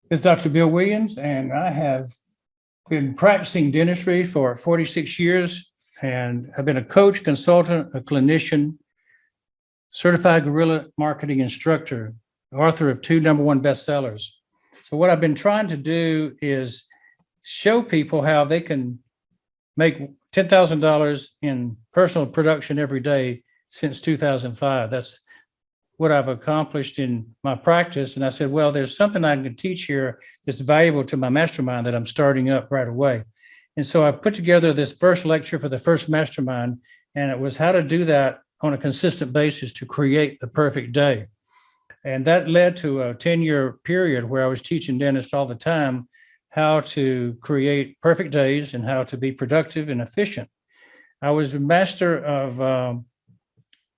It's Dr. Bill Williams, and I have been practicing dentistry for 46 years and have been a coach, consultant, a clinician, certified guerrilla marketing instructor, author of two #1 bestsellers. So, what I've been trying to do is show people how they can make $10,000 in personal production every day since 2005. That's what I've accomplished in my practice. And I said, well, there's something I can teach here that's valuable to my mastermind that I'm starting up right away. And so I put together this first lecture for the first mastermind, and it was how to do that on a consistent basis to create the perfect day. And that led to a 10-year period where I was teaching dentists all the time how to create perfect days and how to be productive and efficient. I was a master of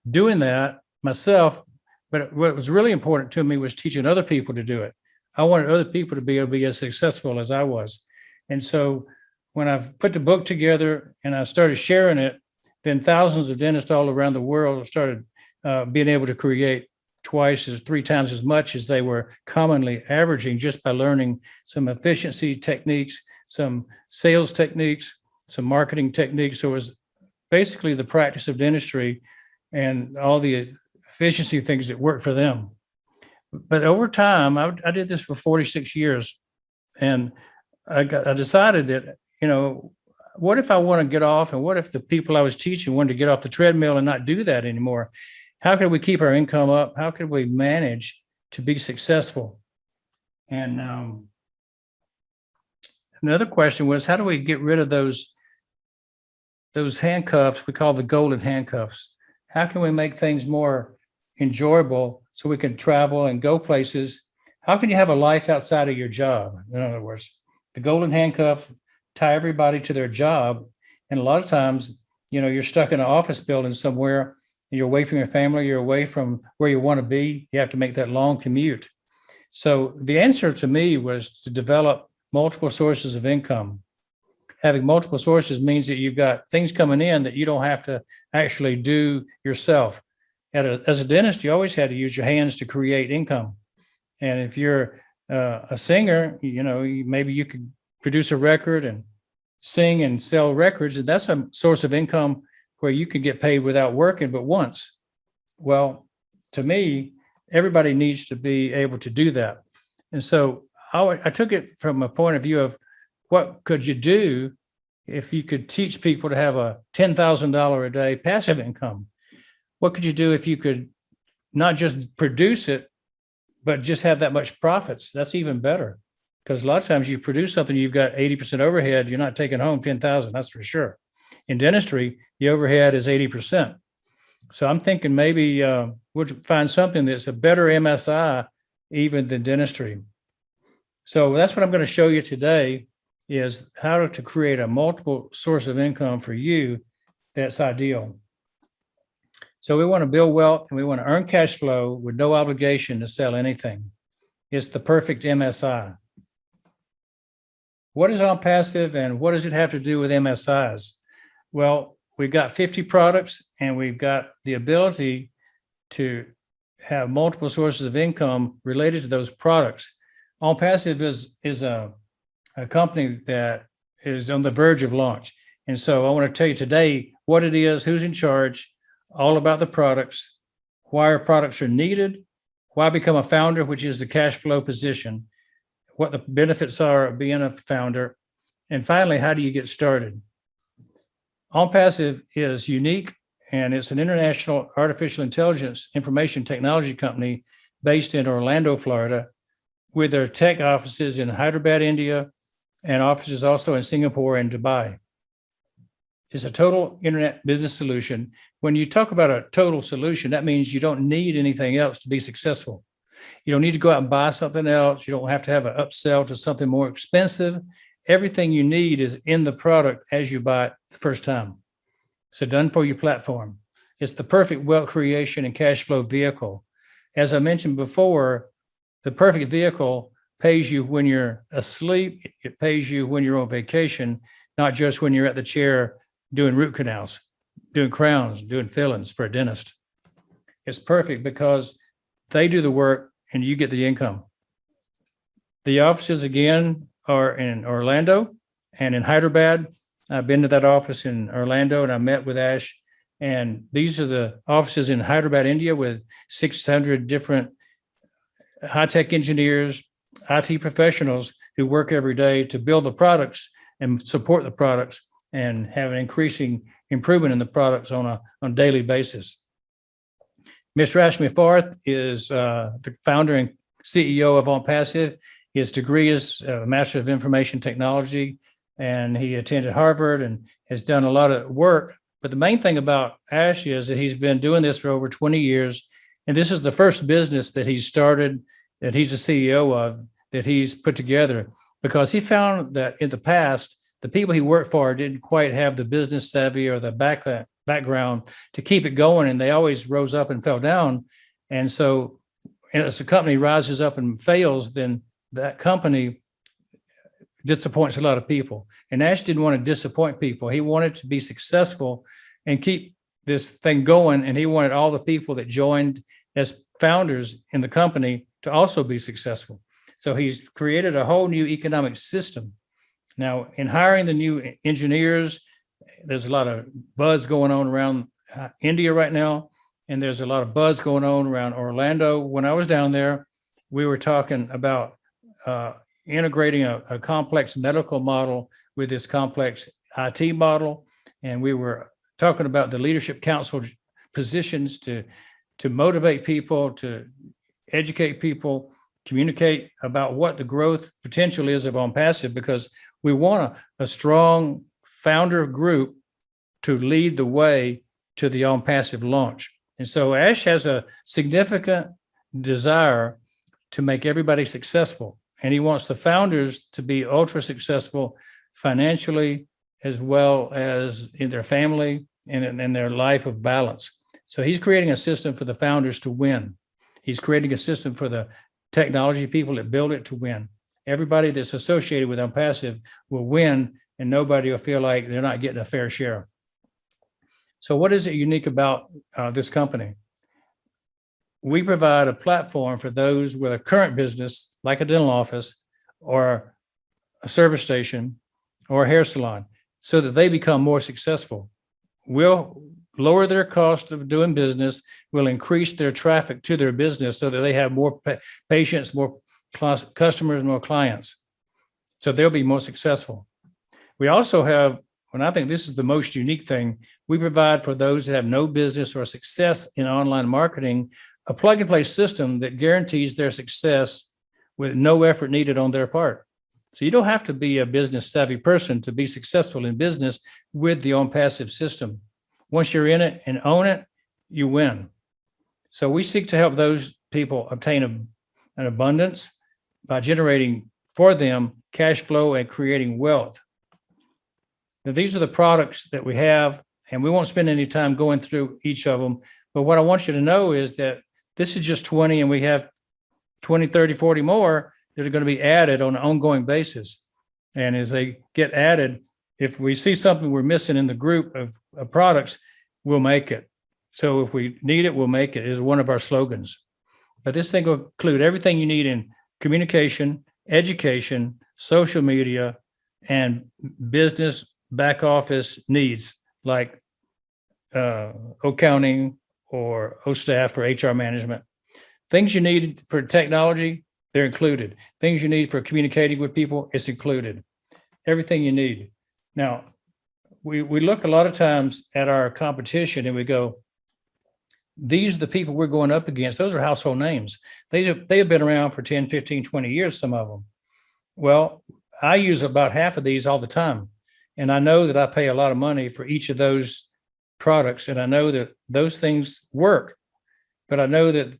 doing that myself, but what was really important to me was teaching other people to do it. I wanted other people to be able to be as successful as I was. And so when I've put the book together and I started sharing it, then thousands of dentists all around the world started being able to create three times as much as they were commonly averaging just by learning some efficiency techniques, some sales techniques, some marketing techniques. So it was basically the practice of dentistry and all the efficiency things that worked for them. But over time, I did this for 46 years, and I decided that, what if I want to get off, and what if the people I was teaching wanted to get off the treadmill and not do that anymore? How could we keep our income up? How could we manage to be successful? And another question was, how do we get rid of those handcuffs we call the golden handcuffs? How can we make things more enjoyable so we can travel and go places? How can you have a life outside of your job? In other words, the golden handcuff tie everybody to their job. And a lot of times, you're stuck in an office building somewhere, and you're away from your family, you're away from where you want to be. You have to make that long commute. So the answer to me was to develop multiple sources of income. Having multiple sources means that you've got things coming in that you don't have to actually do yourself. As a dentist, you always had to use your hands to create income. And if you're a singer, maybe you could produce a record and sing and sell records, and that's a source of income where you can get paid without working but once. Well, to me, everybody needs to be able to do that. And so I took it from a point of view of what could you do if you could teach people to have a $10,000 a day passive income? What could you do if you could not just produce it, but just have that much profits? That's even better, because a lot of times you produce something, you've got 80% overhead, you're not taking home 10,000, that's for sure. In dentistry, the overhead is 80%. So I'm thinking maybe we'll find something that's a better MSI even than dentistry. So that's what I'm going to show you today, is how to create a multiple source of income for you that's ideal. So we want to build wealth and we want to earn cash flow with no obligation to sell anything. It's the perfect MSI. What is OnPassive and what does it have to do with MSIs? Well, we've got 50 products and we've got the ability to have multiple sources of income related to those products. OnPassive is a company that is on the verge of launch. And so I want to tell you today what it is, who's in charge, all about the products, why our products are needed, why become a founder, which is the cash flow position, what the benefits are of being a founder, and finally, how do you get started? OnPassive is unique, and it's an international artificial intelligence information technology company based in Orlando, Florida, with their tech offices in Hyderabad, India, and offices also in Singapore and Dubai. It's a total internet business solution. When you talk about a total solution, that means you don't need anything else to be successful. You don't need to go out and buy something else. You don't have to have an upsell to something more expensive. Everything you need is in the product as you buy it the first time. It's a done for you platform. It's the perfect wealth creation and cash flow vehicle. As I mentioned before, the perfect vehicle pays you when you're asleep. It pays you when you're on vacation, not just when you're at the chair doing root canals, doing crowns, doing fillings for a dentist. It's perfect because they do the work and you get the income. The offices again are in Orlando and in Hyderabad. I've been to that office in Orlando and I met with Ash. And these are the offices in Hyderabad, India, with 600 different high-tech engineers, IT professionals who work every day to build the products and support the products and have an increasing improvement in the products on a daily basis. Mr. Ashmi Farth is the founder and CEO of OnPassive. His degree is a Master of Information Technology, and he attended Harvard and has done a lot of work. But the main thing about Ash is that he's been doing this for over 20 years, and this is the first business that he's started, that he's the CEO of, that he's put together, because he found that in the past, the people he worked for didn't quite have the business savvy or the background to keep it going, and they always rose up and fell down. And so as a company rises up and fails, then that company disappoints a lot of people. And Ash didn't want to disappoint people. He wanted to be successful and keep this thing going. And he wanted all the people that joined as founders in the company to also be successful. So he's created a whole new economic system. Now, in hiring the new engineers, there's a lot of buzz going on around India right now, and there's a lot of buzz going on around Orlando. When I was down there, we were talking about integrating a complex medical model with this complex IT model, and we were talking about the leadership council positions to motivate people, to educate people, communicate about what the growth potential is of OnPassive, because we want a strong founder group to lead the way to the OnPassive launch. And so Ash has a significant desire to make everybody successful. And he wants the founders to be ultra successful financially, as well as in their family and in their life of balance. So he's creating a system for the founders to win. He's creating a system for the technology people that build it to win. Everybody that's associated with OnPassive will win, and nobody will feel like they're not getting a fair share. So what is it unique about this company? We provide a platform for those with a current business, like a dental office or a service station or a hair salon, so that they become more successful. We'll lower their cost of doing business, will increase their traffic to their business so that they have more patients, more customers, more clients. So they'll be more successful. We also have, and I think this is the most unique thing, we provide for those that have no business or success in online marketing, a plug-and-play system that guarantees their success with no effort needed on their part. So you don't have to be a business-savvy person to be successful in business with the OnPassive system. Once you're in it and own it, you win. So we seek to help those people obtain an abundance by generating for them cash flow and creating wealth. Now, these are the products that we have, and we won't spend any time going through each of them. But what I want you to know is that this is just 20, and we have 20, 30, 40 more that are going to be added on an ongoing basis. And as they get added, if we see something we're missing in the group of products, we'll make it. So if we need it, we'll make it, is one of our slogans. But this thing will include everything you need in communication, education, social media, and business back office needs like accounting or staff or HR management. Things you need for technology, they're included. Things you need for communicating with people, it's included. Everything you need. Now, we look a lot of times at our competition and we go, these are the people we're going up against. Those are household names. They have been around for 10, 15, 20 years, some of them. Well, I use about half of these all the time. And I know that I pay a lot of money for each of those products. And I know that those things work. But I know that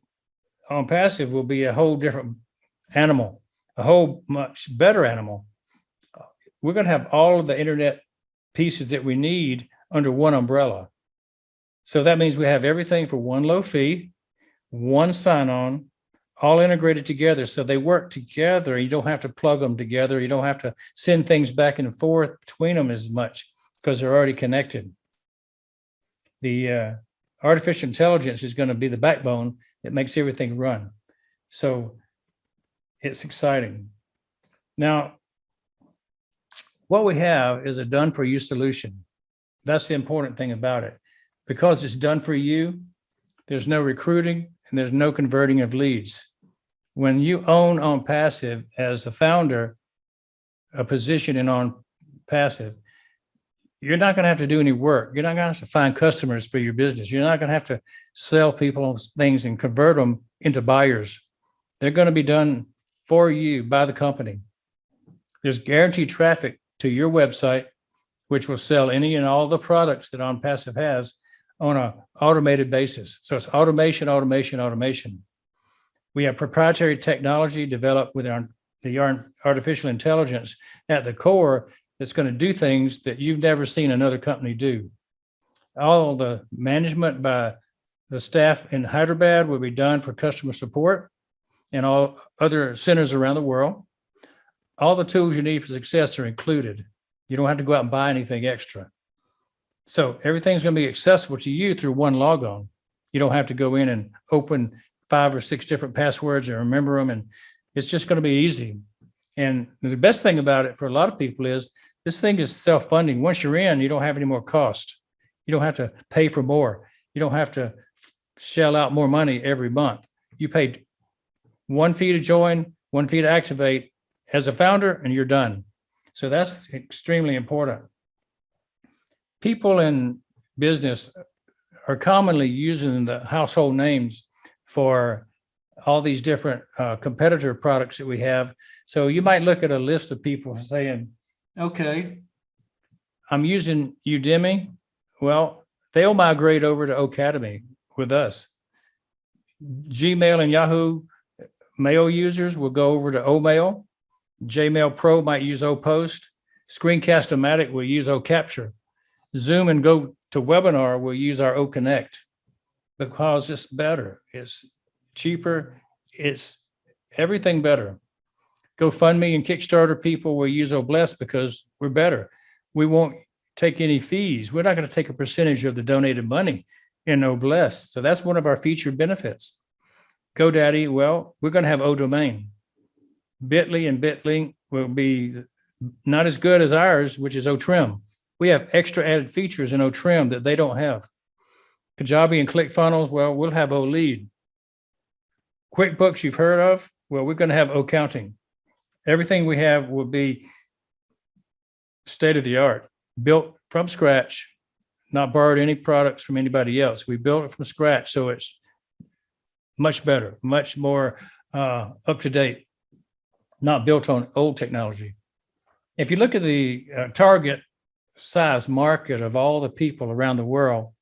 OnPassive will be a whole different animal, a whole much better animal. We're going to have all of the internet pieces that we need under one umbrella. So that means we have everything for one low fee, one sign-on, all integrated together. So they work together. You don't have to plug them together. You don't have to send things back and forth between them as much because they're already connected. The artificial intelligence is going to be the backbone that makes everything run. So it's exciting. Now, what we have is a done for you solution. That's the important thing about it. Because it's done for you, there's no recruiting and there's no converting of leads. When you own on passive as a founder, a position in on passive, you're not going to have to do any work. You're not going to have to find customers for your business. You're not going to have to sell people things and convert them into buyers. They're going to be done for you by the company. There's guaranteed traffic to your website, which will sell any and all the products that On Passive has on an automated basis. So it's automation, automation, automation. We have proprietary technology developed with the artificial intelligence at the core that's going to do things that you've never seen another company do. All the management by the staff in Hyderabad will be done for customer support and all other centers around the world. All the tools you need for success are included. You don't have to go out and buy anything extra. So everything's going to be accessible to you through one logon. You don't have to go in and open 5 or 6 different passwords and remember them. And it's just going to be easy. And the best thing about it for a lot of people is this thing is self-funding. Once you're in, you don't have any more cost. You don't have to pay for more. You don't have to shell out more money every month. You paid one fee to join, one fee to activate as a founder, and you're done. So that's extremely important. People in business are commonly using the household names for all these different competitor products that we have. So you might look at a list of people saying, okay, I'm using Udemy. Well, they'll migrate over to Academy with us. Gmail and Yahoo Mail users will go over to OMail. Jmail Pro might use OPost. Screencast-O-Matic will use OCapture. Zoom and GoToWebinar will use our OConnect because it's better. It's cheaper. It's everything better. GoFundMe and Kickstarter people will use OBless because we're better. We won't take any fees. We're not going to take a percentage of the donated money in OBless. So that's one of our featured benefits. GoDaddy, well, we're going to have ODomain. Bitly and Bitlink will be not as good as ours, which is OTrim. We have extra added features in OTrim that they don't have. Kajabi and ClickFunnels, well, we'll have OLead. QuickBooks you've heard of, well, we're going to have OCounting. Everything we have will be state of the art, built from scratch, not borrowed any products from anybody else. We built it from scratch, so it's much better, much more up to date, not built on old technology. If you look at the target size market of all the people around the world,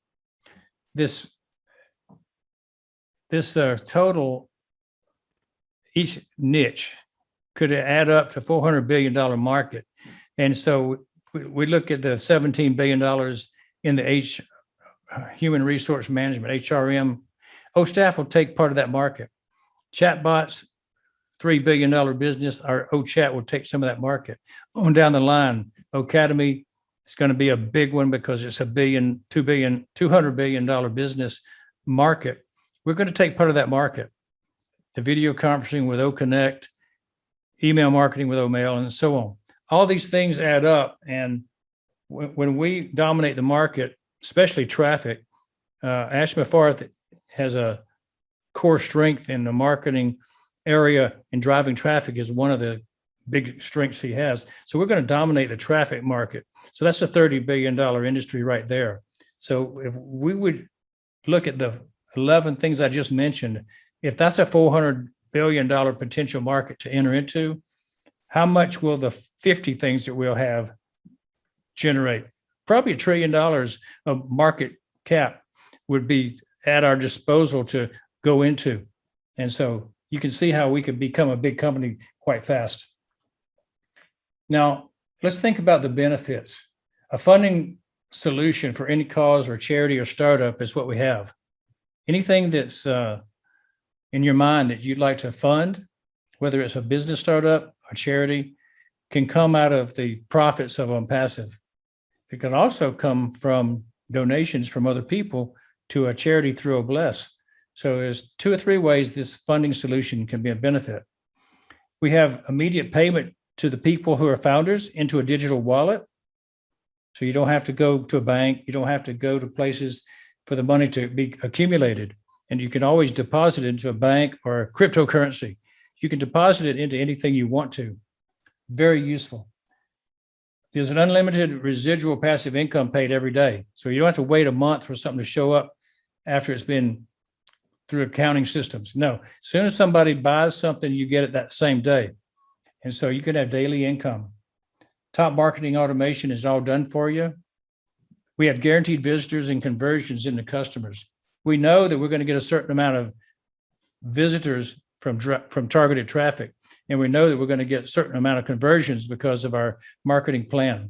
this total, each niche could add up to $400 billion market. And so we look at the $17 billion in the human resource management, HRM. OStaff will take part of that market. Chatbots, $3 billion business. Our OChat will take some of that market. On down the line, Academy is going to be a big one because it's a $200 billion business market. We're going to take part of that market. The video conferencing with OConnect, email marketing with OMail, and so on. All these things add up. And when we dominate the market, especially traffic, Ash Mafarth has a core strength in the marketing area, and driving traffic is one of the big strengths he has. So we're going to dominate the traffic market. So that's a $30 billion industry right there. So if we would look at the 11 things I just mentioned, if that's a $400 billion potential market to enter into, how much will the 50 things that we'll have generate? Probably $1 trillion of market cap would be at our disposal to go into. And so you can see how we could become a big company quite fast. Now, let's think about the benefits. A funding solution for any cause or charity or startup is what we have. Anything that's in your mind that you'd like to fund, whether it's a business startup or charity, can come out of the profits of OnPassive. It can also come from donations from other people to a charity through OBless. So there's 2 or 3 ways this funding solution can be a benefit. We have immediate payment to the people who are founders into a digital wallet. So you don't have to go to a bank. You don't have to go to places for the money to be accumulated. And you can always deposit it into a bank or a cryptocurrency. You can deposit it into anything you want to. Very useful. There's an unlimited residual passive income paid every day. So you don't have to wait a month for something to show up after it's been through accounting systems. No, as soon as somebody buys something, you get it that same day. And so you can have daily income. Top marketing automation is all done for you. We have guaranteed visitors and conversions into customers. We know that we're going to get a certain amount of visitors from targeted traffic. And we know that we're going to get a certain amount of conversions because of our marketing plan.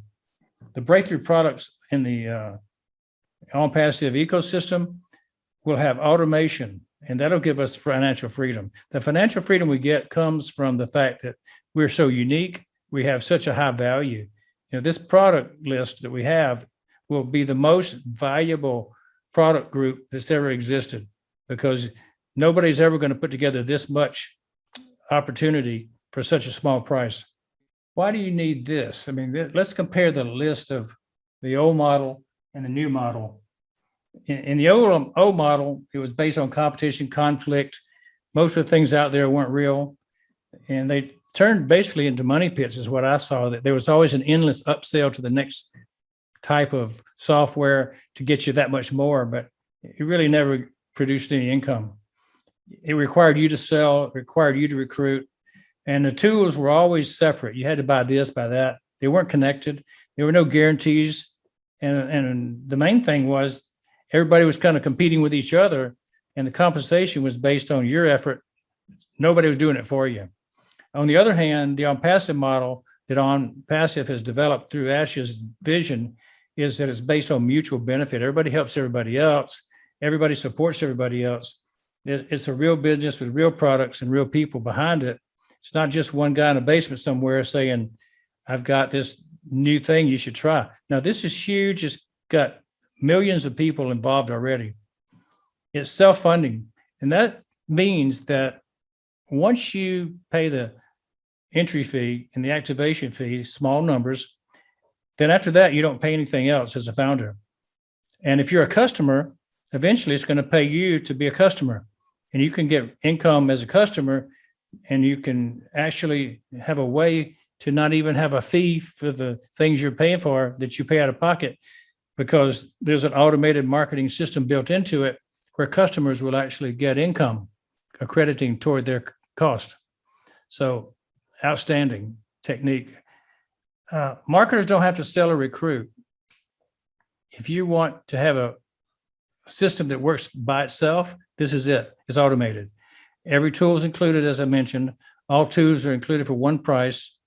The breakthrough products in the OnPassive ecosystem will have automation, and that'll give us financial freedom. The financial freedom we get comes from the fact that we're so unique. We have such a high value. This product list that we have will be the most valuable product group that's ever existed, because nobody's ever going to put together this much opportunity for such a small price. Why do you need this? I mean, let's compare the list of the old model and the new model. In the old model, it was based on competition, conflict. Most of the things out there weren't real. And they turned basically into money pits is what I saw, that there was always an endless upsell to the next type of software to get you that much more, but it really never produced any income. It required you to sell, it required you to recruit, and the tools were always separate. You had to buy this, buy that. They weren't connected. There were no guarantees. And the main thing was everybody was kind of competing with each other, and the compensation was based on your effort. Nobody was doing it for you. On the other hand, the OnPassive model that OnPassive has developed through Ash's vision is that it's based on mutual benefit. Everybody helps everybody else. Everybody supports everybody else. It's a real business with real products and real people behind it. It's not just one guy in a basement somewhere saying, I've got this new thing you should try. Now, this is huge. It's got millions of people involved already. It's self-funding. And that means that once you pay the entry fee and the activation fee, small numbers, then after that, you don't pay anything else as a founder. And if you're a customer, eventually it's going to pay you to be a customer. And you can get income as a customer, and you can actually have a way to not even have a fee for the things you're paying for that you pay out of pocket, because there's an automated marketing system built into it where customers will actually get income accrediting toward their cost. So outstanding technique. Marketers don't have to sell or recruit. If you want to have a system that works by itself, this is it. It's automated. Every tool is included, as I mentioned. All tools are included for one price.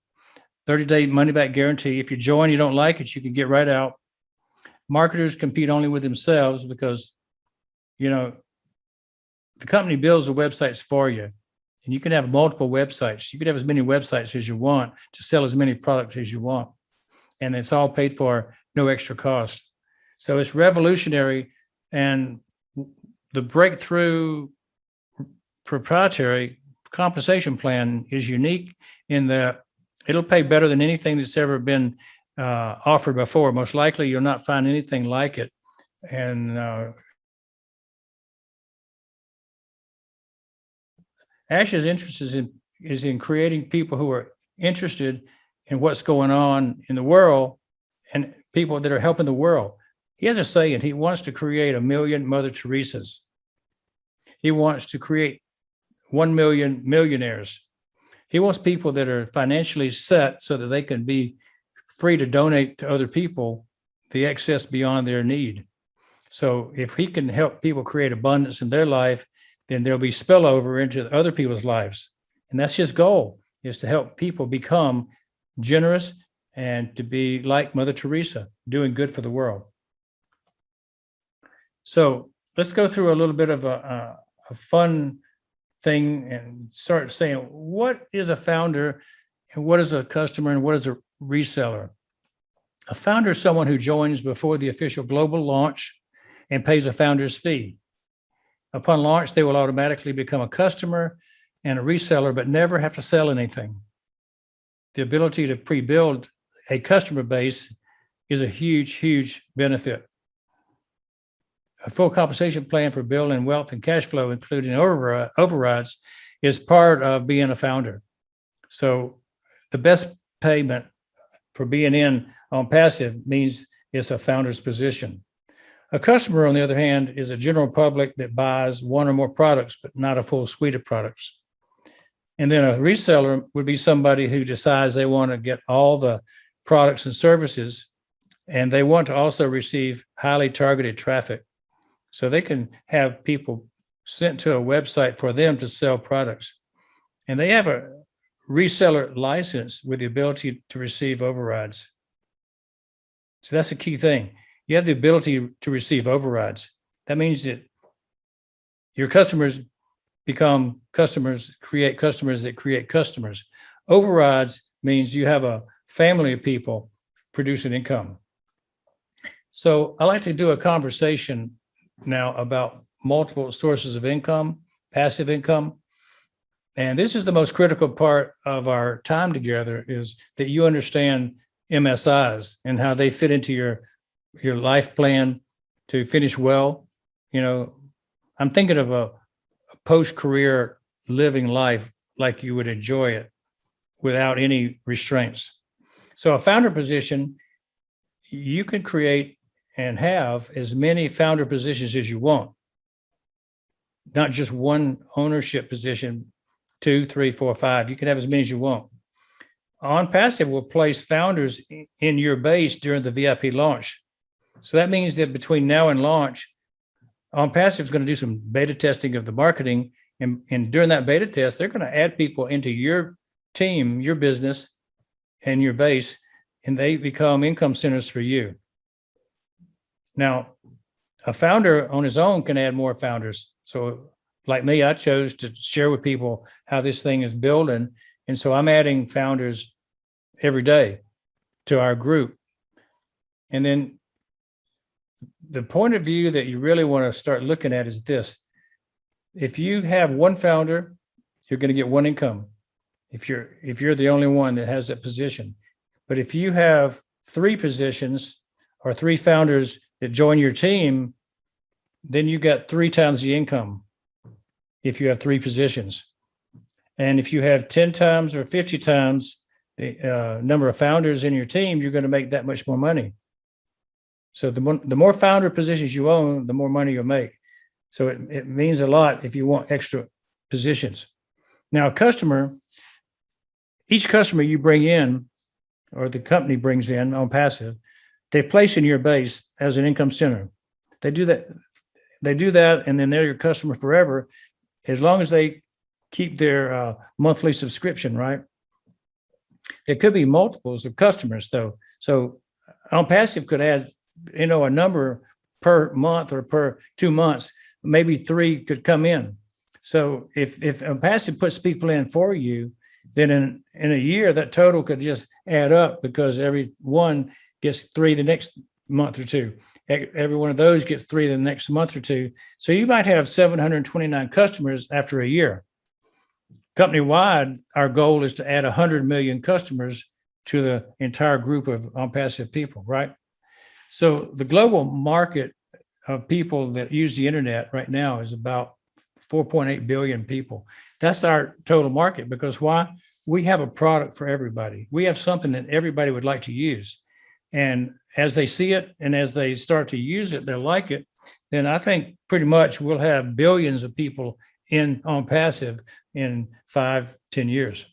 30-day money-back guarantee. If you join, you don't like it, you can get right out. Marketers compete only with themselves because, the company builds the websites for you. And you can have multiple websites. You could have as many websites as you want to sell as many products as you want. And it's all paid for, no extra cost. So it's revolutionary. And the breakthrough proprietary compensation plan is unique in that it'll pay better than anything that's ever been offered before. Most likely, you'll not find anything like it. And Ash's interest is in creating people who are interested in what's going on in the world and people that are helping the world. He has a saying, he wants to create 1 million Mother Teresas. He wants to create 1 million millionaires. He wants people that are financially set so that they can be free to donate to other people the excess beyond their need. So if he can help people create abundance in their life, then there'll be spillover into other people's lives. And that's his goal, is to help people become generous and to be like Mother Teresa, doing good for the world. So let's go through a little bit of a fun thing and start saying, what is a founder and what is a customer and what is a reseller? A founder is someone who joins before the official global launch and pays a founder's fee. Upon launch, they will automatically become a customer and a reseller, but never have to sell anything. the ability to pre-build a customer base is a huge, huge benefit. A full compensation plan for building wealth and cash flow, including overrides, is part of being a founder. So the best payment for being in on passive means it's a founder's position. A customer, on the other hand, is a general public that buys one or more products, but not a full suite of products. And then a reseller would be somebody who decides they want to get all the products and services, and they want to also receive highly targeted traffic. So they can have people sent to a website for them to sell products. And they have a reseller license with the ability to receive overrides. So that's a key thing. You have the ability to receive overrides. That means that your customers become customers, create customers that create customers. Overrides means you have a family of people producing income. So I like to do a conversation now about multiple sources of income, passive income. And this is the most critical part of our time together, is that you understand MSIs and how they fit into your life plan to finish well. You know, I'm thinking of a post-career living life like you would enjoy it without any restraints. So a founder position, you can create and have as many founder positions as you want, not just one ownership position, 2, 3, 4, 5. You can have as many as you want. On passive will place founders in your base during the VIP launch. So that means that between now and launch, On Passive is going to do some beta testing of the marketing. And during that beta test, they're going to add people into your team, your business, and your base, and they become income centers for you. Now, a founder on his own can add more founders. So like me, I chose to share with people how this thing is building. And so I'm adding founders every day to our group. And then the point of view that you really want to start looking at is this. If you have one founder, you're going to get one income. If you're the only one that has that position. But if you have 3 positions or 3 founders that join your team, then you got 3 times the income if you have 3 positions. And if you have 10 times or 50 times the number of founders in your team, you're going to make that much more money. So the more founder positions you own, the more money you'll make. So it means a lot if you want extra positions. Now, each customer you bring in, or the company brings in on Passive, they place in your base as an income center. They do that, and then they're your customer forever, as long as they keep their monthly subscription, right? There could be multiples of customers, though. So on Passive could add, a number per month or per 2 months. Maybe 3 could come in. So if on Passive puts people in for you, then in a year, that total could just add up, because every one gets 3 the next month or 2. Every one of those gets 3 the next month or 2. So you might have 729 customers after a year. Company-wide, our goal is to add 100 million customers to the entire group of On Passive people, right? So the global market of people that use the internet right now is about 4.8 billion people. That's our total market, because why? We have a product for everybody. We have something that everybody would like to use. And as they see it and as they start to use it, they like it, then I think pretty much we'll have billions of people on Passive in 5-10 years.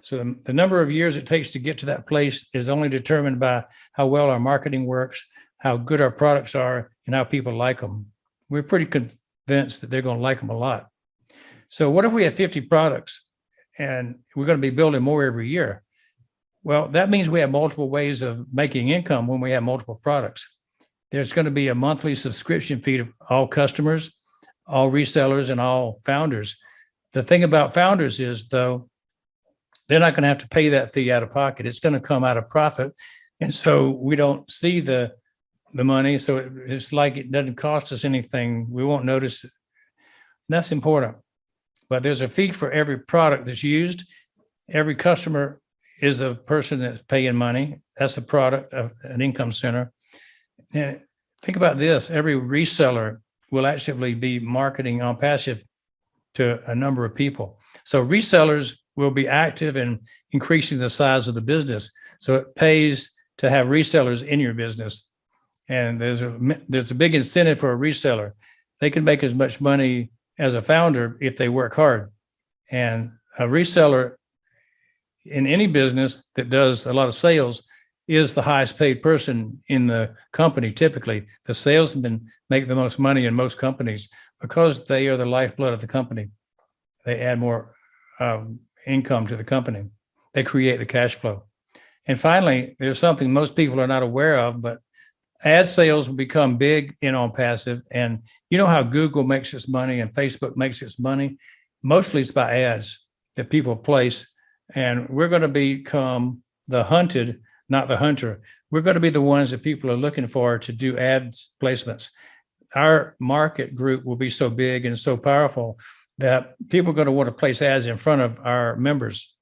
So the number of years it takes to get to that place is only determined by how well our marketing works, how good our products are, and how people like them. We're pretty convinced that they're going to like them a lot. So what if we have 50 products and we're going to be building more every year? Well, that means we have multiple ways of making income when we have multiple products. There's going to be a monthly subscription fee to all customers, all resellers, and all founders. The thing about founders is, though, they're not going to have to pay that fee out of pocket. It's going to come out of profit. And so we don't see the money. So it's like it doesn't cost us anything. We won't notice it. And that's important. But there's a fee for every product that's used. Every customer is a person that's paying money. That's a product of an income center. And think about this. Every reseller will actually be marketing on passive to a number of people. So resellers will be active in increasing the size of the business. So it pays to have resellers in your business. And there's a big incentive for a reseller. They can make as much money as a founder if they work hard. And a reseller in any business that does a lot of sales is the highest paid person in the company. Typically, the salesmen make the most money in most companies because they are the lifeblood of the company. They add more income to the company. They create the cash flow. And finally, there's something most people are not aware of, but ad sales will become big in on passive. And you know how Google makes its money and Facebook makes its money? Mostly it's by ads that people place. And we're going to become the hunted, not the hunter. We're going to be the ones that people are looking for to do ads placements. Our market group will be so big and so powerful that people are going to want to place ads in front of our members.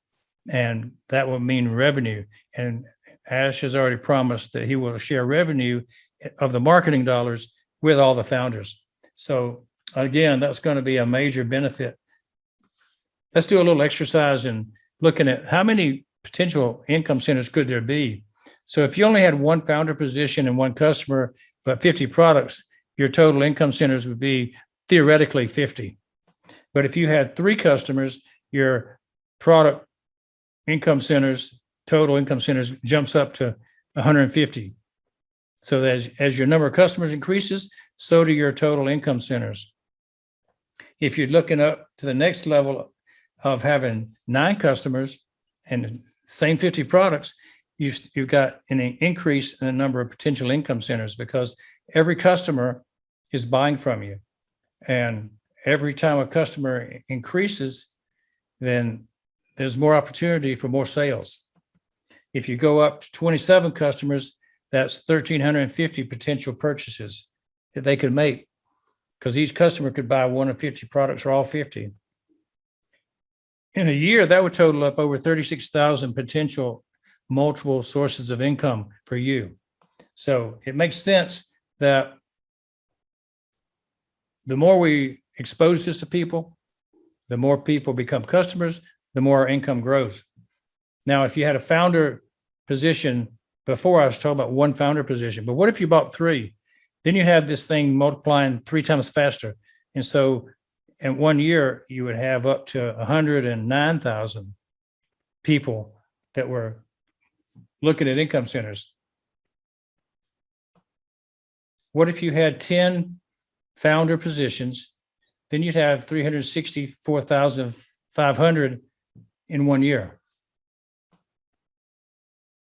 And that will mean revenue. And Ash has already promised that he will share revenue of the marketing dollars with all the founders. So again, that's going to be a major benefit. Let's do a little exercise in looking at how many potential income centers could there be. So if you only had one founder position and one customer, but 50 products, your total income centers would be theoretically 50. But if you had 3 customers, your product income centers, total income centers jumps up to 150. So as your number of customers increases, so do your total income centers. If you're looking up to the next level of having 9 customers and the same 50 products, you've got an increase in the number of potential income centers because every customer is buying from you. And every time a customer increases, then there's more opportunity for more sales. If you go up to 27 customers, that's 1,350 potential purchases that they could make because each customer could buy one of 50 products or all 50. In a year, that would total up over 36,000 potential multiple sources of income for you. So it makes sense that the more we expose this to people, the more people become customers, the more our income grows. Now, if you had a founder position before, I was talking about one founder position, but what if you bought 3? Then you have this thing multiplying 3 times faster. And so in 1 year, you would have up to 109,000 people that were looking at income centers. What if you had 10 founder positions? Then you'd have 364,500 in 1 year.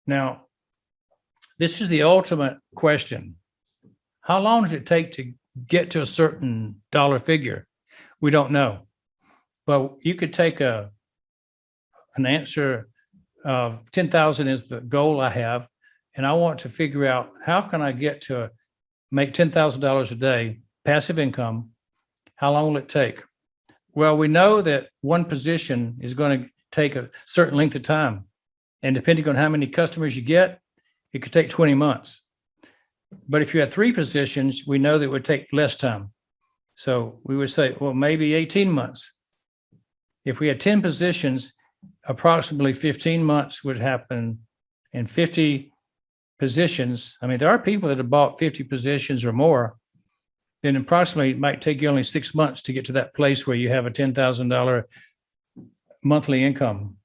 Now, this is the ultimate question. How long does it take to get to a certain dollar figure? We don't know. But you could take an answer of 10,000 is the goal I have, and I want to figure out how can I get to make $10,000 a day, passive income. How long will it take? Well, we know that one position is going to take a certain length of time. And depending on how many customers you get, it could take 20 months. But if you had 3 positions, we know that it would take less time. So we would say, well, maybe 18 months. If we had 10 positions, approximately 15 months would happen, and 50 positions. I mean, there are people that have bought 50 positions or more. Then approximately it might take you only 6 months to get to that place where you have a $10,000 monthly income.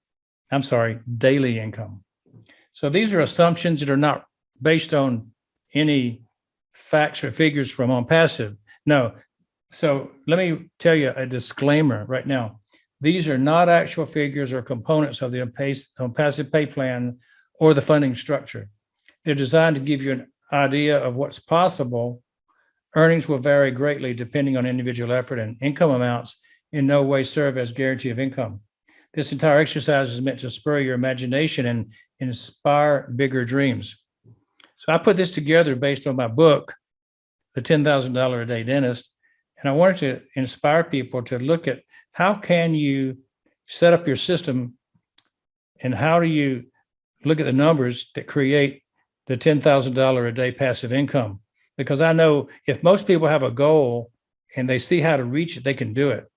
I'm sorry, daily income. So these are assumptions that are not based on any facts or figures from on passive. No. So let me tell you a disclaimer right now. These are not actual figures or components of the on passive pay plan or the funding structure. They're designed to give you an idea of what's possible. Earnings will vary greatly depending on individual effort, and income amounts in no way serve as guarantee of income. This entire exercise is meant to spur your imagination and inspire bigger dreams. So I put this together based on my book, The $10,000 a Day Dentist, and I wanted to inspire people to look at how can you set up your system And how do you look at the numbers that create the $10,000 a day passive income? Because I know if most people have a goal and they see how to reach it, they can do it.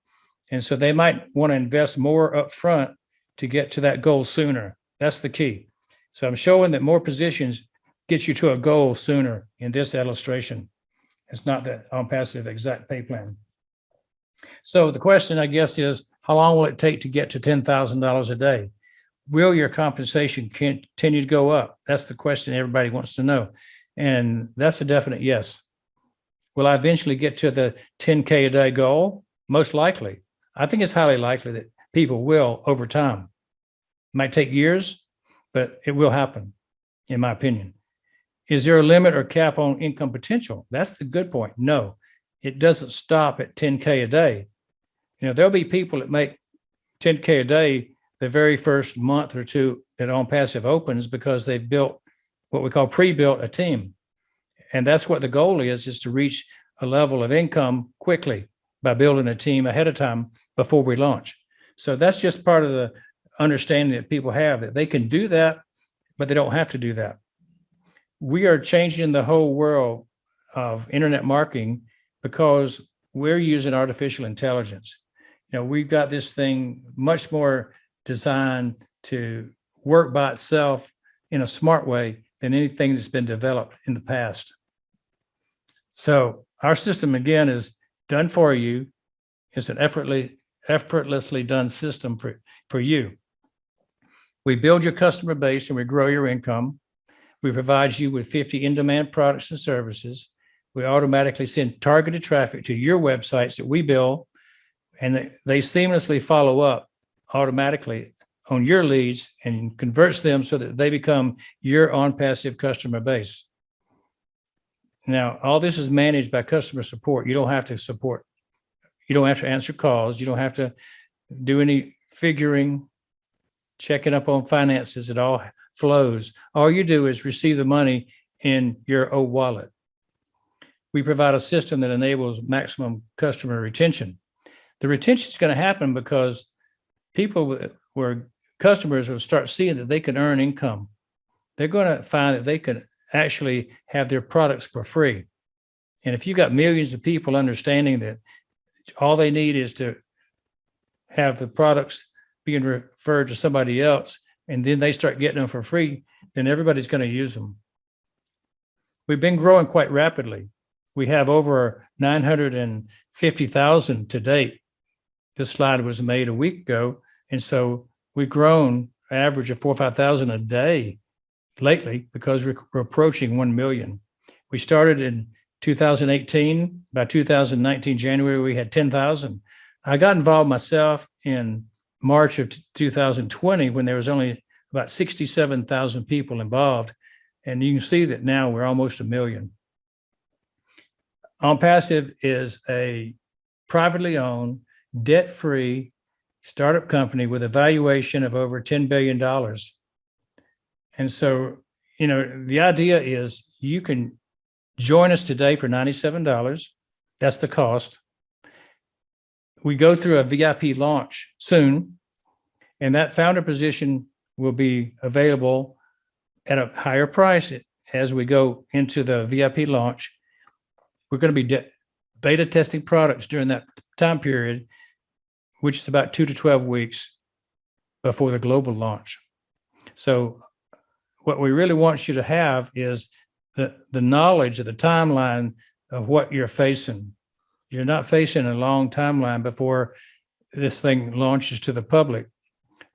And so they might want to invest more upfront to get to that goal sooner. That's the key. So I'm showing that more positions gets you to a goal sooner in this illustration. It's not that on passive exact pay plan. So the question, I guess, is how long will it take to get to $10,000 a day? Will your compensation continue to go up? That's the question everybody wants to know. And that's a definite yes. Will I eventually get to the 10K a day goal? Most likely. I think it's highly likely that people will over time. It might take years, but it will happen, in my opinion. Is there a limit or cap on income potential? That's the good point. No, it doesn't stop at 10K a day. There'll be people that make 10K a day the very first month or two that On Passive opens because they've built what we call pre-built a team. And that's what the goal is to reach a level of income quickly by building a team ahead of time before we launch. So that's just part of the understanding that people have, that they can do that, but they don't have to do that. We are changing the whole world of internet marketing because we're using artificial intelligence. We've got this thing much more designed to work by itself in a smart way than anything that's been developed in the past. So our system, again, is done for you. It's an effortlessly done system for you. We build your customer base and we grow your income. We provide you with 50 in-demand products and services. We automatically send targeted traffic to your websites that we build, and they seamlessly follow up automatically on your leads and converts them so that they become your On Passive customer base. Now, all this is managed by customer support. You don't have to support. You don't have to answer calls. You don't have to do any figuring, checking up on finances. It all flows. All you do is receive the money in your own wallet. We provide a system that enables maximum customer retention. The retention is going to happen because customers will start seeing that they can earn income. They're going to find that they can actually have their products for free. And if you've got millions of people understanding that all they need is to have the products being referred to somebody else, and then they start getting them for free, then everybody's going to use them. We've been growing quite rapidly. We have over 950,000 to date. This slide was made a week ago. And so we've grown an average of 4,000 or 5,000 a day lately because we're approaching 1 million. We started in 2018. By 2019, January, we had 10,000. I got involved myself in March of 2020 when there was only about 67,000 people involved. And you can see that now we're almost 1 million. On Passive is a privately owned, debt-free startup company with a valuation of over $10 billion. And so, the idea is you can join us today for $97. That's the cost. We go through a VIP launch soon, and that founder position will be available at a higher price as we go into the VIP launch. We're going to be beta testing products during that time period, which is about 2 to 12 weeks before the global launch. So what we really want you to have is the knowledge of the timeline of what you're facing. You're not facing a long timeline before this thing launches to the public.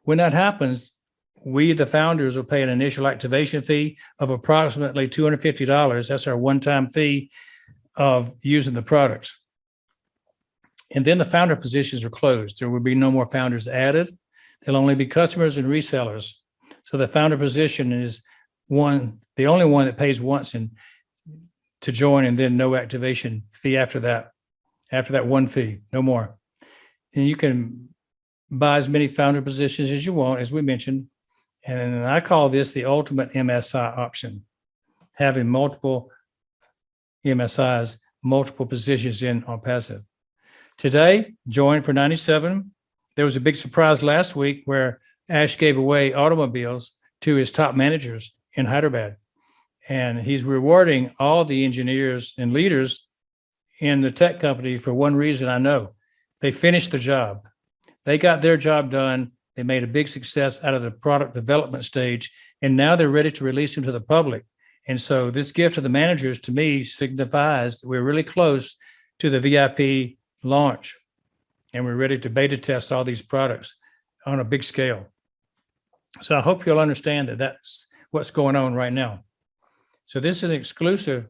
When that happens, we, the founders, will pay an initial activation fee of approximately $250. That's our one-time fee of using the products. And then the founder positions are closed. There will be no more founders added. There'll only be customers and resellers. So the founder position is the only one that pays once to join, and then no activation fee after that one fee, no more. And you can buy as many founder positions as you want, as we mentioned. And I call this the ultimate MSI option, having multiple MSIs, multiple positions in On Passive. Today, join for $97. There was a big surprise last week where Ash gave away automobiles to his top managers in Hyderabad. And he's rewarding all the engineers and leaders in the tech company for one reason I know. They finished the job. They got their job done. They made a big success out of the product development stage, and now they're ready to release them to the public. And so this gift to the managers, to me, signifies that we're really close to the VIP launch, and we're ready to beta test all these products on a big scale. So I hope you'll understand that that's what's going on right now. So this is exclusive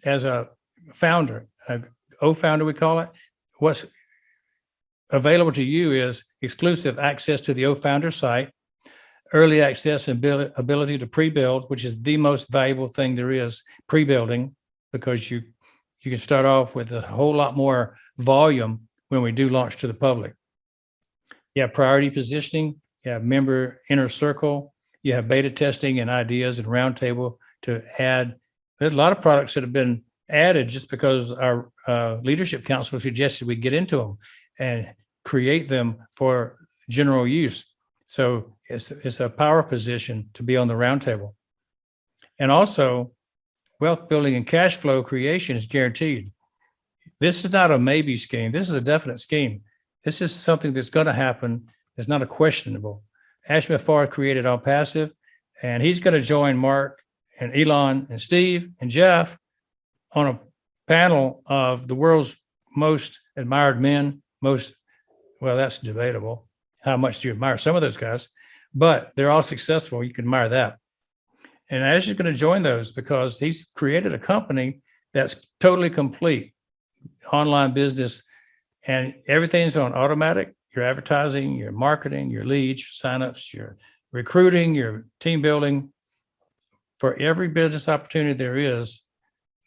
as a founder, founder we call it. What's available to you is exclusive access to the founder site, early access and ability to pre-build, which is the most valuable thing there is, pre-building, because you can start off with a whole lot more volume when we do launch to the public. You have priority positioning, you have member inner circle, you have beta testing and ideas and roundtable to add. There's a lot of products that have been added just because our leadership council suggested we get into them and create them for general use. So it's a power position to be on the roundtable. And also, wealth building and cash flow creation is guaranteed. This is not a maybe scheme. This is a definite scheme. This is something that's going to happen. It's not a questionable. Ash Mafar created On Passive, and he's going to join Mark and Elon and Steve and Jeff on a panel of the world's most admired men, well, that's debatable. How much do you admire some of those guys? But they're all successful. You can admire that. And Ash is going to join those because he's created a company that's totally complete, online business, and everything's on automatic. Your advertising, your marketing, your leads, your signups, your recruiting, your team building. For every business opportunity there is,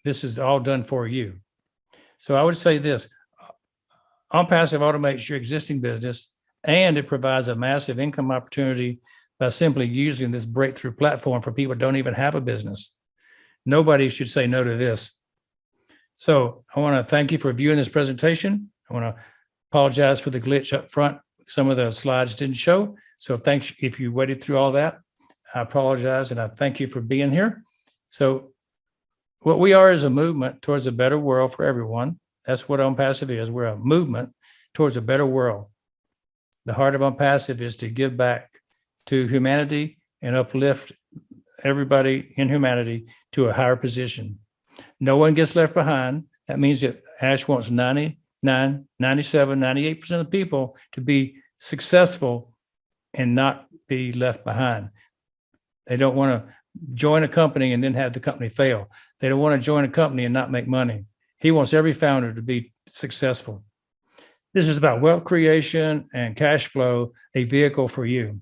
this is all done for you. So I would say this: On Passive automates your existing business, and it provides a massive income opportunity by simply using this breakthrough platform for people who don't even have a business. Nobody should say no to this. So I want to thank you for viewing this presentation. I want to apologize for the glitch up front. Some of the slides didn't show. So thanks if you waited through all that. I apologize, and I thank you for being here. So what we are is a movement towards a better world for everyone. That's what On Passive is. We're a movement towards a better world. The heart of On Passive is to give back to humanity and uplift everybody in humanity to a higher position. No one gets left behind. That means that Ash wants 99, 97, 98% of the people to be successful and not be left behind. They don't want to join a company and then have the company fail. They don't want to join a company and not make money. He wants every founder to be successful. This is about wealth creation and cash flow, a vehicle for you.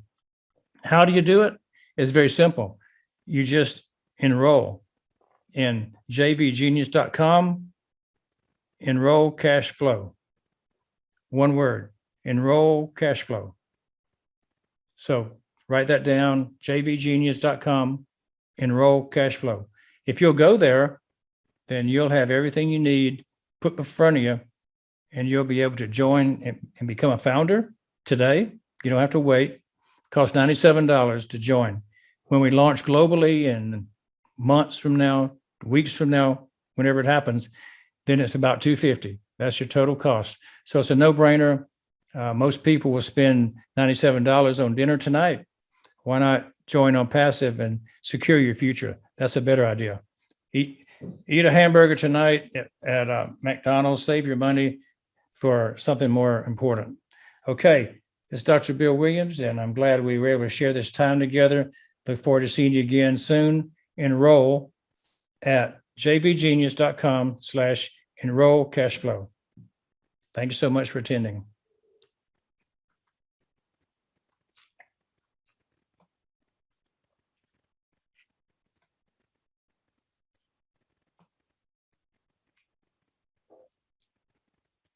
How do you do it? It's very simple. You just enroll in jvgenius.com, enroll cash flow. One word, enroll cash flow. So write that down, jvgenius.com, enroll cash flow. If you'll go there, then you'll have everything you need put in front of you, and you'll be able to join and become a founder today. You don't have to wait. It costs $97 to join. When we launch globally in months from now, weeks from now, whenever it happens, then it's about $250. That's your total cost. So it's a no-brainer. Most people will spend $97 on dinner tonight. Why not join On Passive and secure your future? That's a better idea. Eat a hamburger tonight at McDonald's. Save your money for something more important. Okay, this is Dr. Bill Williams, and I'm glad we were able to share this time together. Look forward to seeing you again soon. Enroll at jvgenius.com/enroll cashflow. Thank you so much for attending.